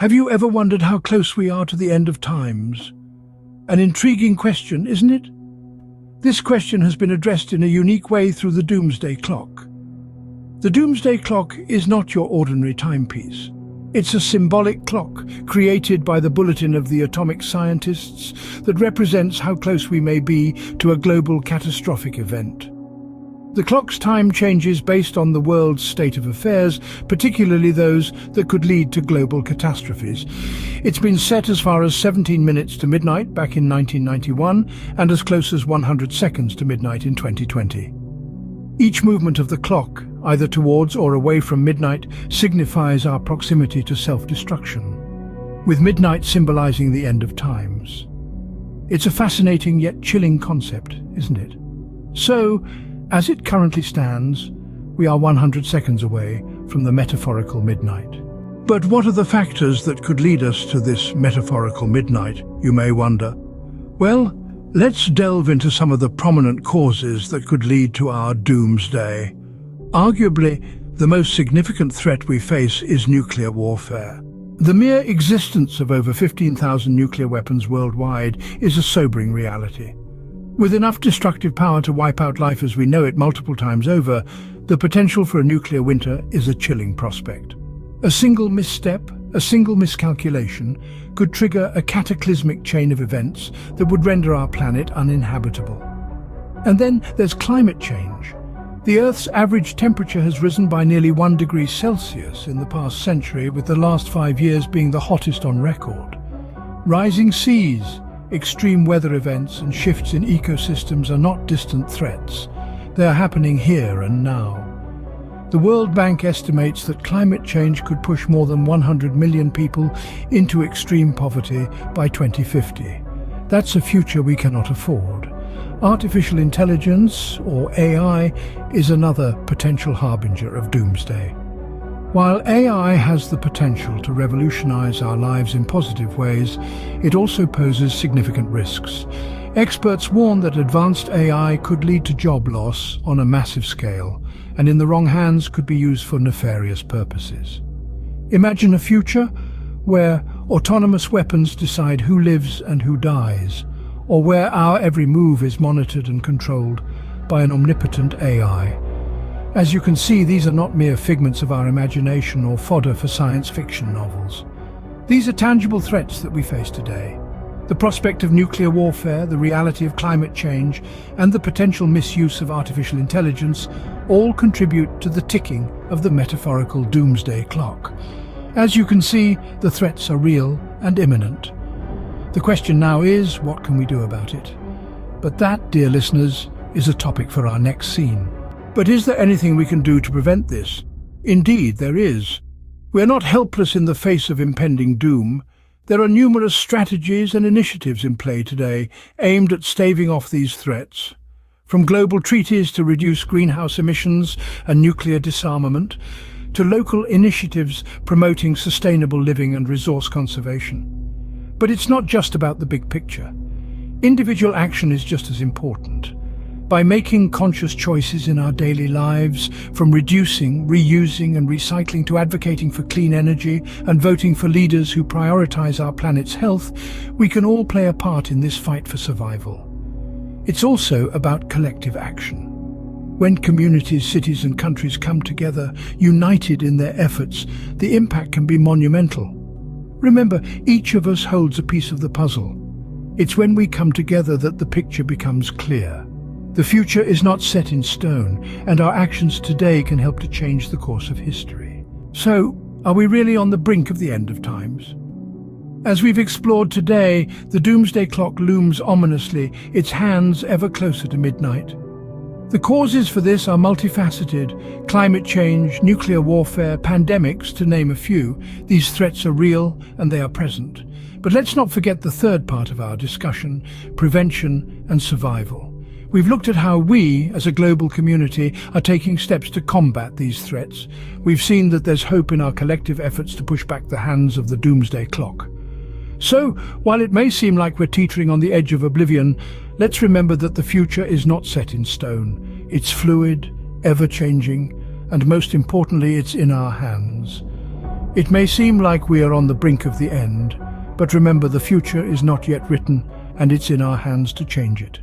Have you ever wondered how close we are to the end of times? An intriguing question, isn't it? This question has been addressed in a unique way through the Doomsday Clock. The Doomsday Clock is not your ordinary timepiece. It's a symbolic clock created by the Bulletin of the Atomic Scientists that represents how close we may be to a global catastrophic event. The clock's time changes based on the world's state of affairs, particularly those that could lead to global catastrophes. It's been set as far as 17 minutes to midnight back in 1991 and as close as 100 seconds to midnight in 2020. Each movement of the clock, either towards or away from midnight, signifies our proximity to self-destruction, with midnight symbolizing the end of times. It's a fascinating yet chilling concept, isn't it? So, as it currently stands, we are 100 seconds away from the metaphorical midnight. But what are the factors that could lead us to this metaphorical midnight, you may wonder? Well, let's delve into some of the prominent causes that could lead to our doomsday. Arguably, the most significant threat we face is nuclear warfare. The mere existence of over 15,000 nuclear weapons worldwide is a sobering reality. With enough destructive power to wipe out life as we know it multiple times over, the potential for a nuclear winter is a chilling prospect. A single misstep, a single miscalculation, could trigger a cataclysmic chain of events that would render our planet uninhabitable. And then there's climate change. The Earth's average temperature has risen by nearly 1 degree Celsius in the past century, with the last 5 years being the hottest on record. Rising seas, extreme weather events and shifts in ecosystems are not distant threats. They are happening here and now. The World Bank estimates that climate change could push more than 100 million people into extreme poverty by 2050. That's a future we cannot afford. Artificial intelligence, or AI, is another potential harbinger of doomsday. While AI has the potential to revolutionize our lives in positive ways, it also poses significant risks. Experts warn that advanced AI could lead to job loss on a massive scale, and in the wrong hands could be used for nefarious purposes. Imagine a future where autonomous weapons decide who lives and who dies, or where our every move is monitored and controlled by an omnipotent AI. As you can see, these are not mere figments of our imagination or fodder for science fiction novels. These are tangible threats that we face today. The prospect of nuclear warfare, the reality of climate change, and the potential misuse of artificial intelligence all contribute to the ticking of the metaphorical doomsday clock. As you can see, the threats are real and imminent. The question now is, what can we do about it? But that, dear listeners, is a topic for our next scene. But is there anything we can do to prevent this? Indeed, there is. We are not helpless in the face of impending doom. There are numerous strategies and initiatives in play today aimed at staving off these threats. From global treaties to reduce greenhouse emissions and nuclear disarmament, to local initiatives promoting sustainable living and resource conservation. But it's not just about the big picture. Individual action is just as important. By making conscious choices in our daily lives, from reducing, reusing and recycling to advocating for clean energy and voting for leaders who prioritize our planet's health, we can all play a part in this fight for survival. It's also about collective action. When communities, cities and countries come together, united in their efforts, the impact can be monumental. Remember, each of us holds a piece of the puzzle. It's when we come together that the picture becomes clear. The future is not set in stone, and our actions today can help to change the course of history. So, are we really on the brink of the end of times? As we've explored today, the doomsday clock looms ominously, its hands ever closer to midnight. The causes for this are multifaceted: climate change, nuclear warfare, pandemics, to name a few. These threats are real and they are present. But let's not forget the third part of our discussion: prevention and survival. We've looked at how we, as a global community, are taking steps to combat these threats. We've seen that there's hope in our collective efforts to push back the hands of the doomsday clock. So, while it may seem like we're teetering on the edge of oblivion, let's remember that the future is not set in stone. It's fluid, ever-changing, and most importantly, it's in our hands. It may seem like we are on the brink of the end, but remember the future is not yet written and it's in our hands to change it.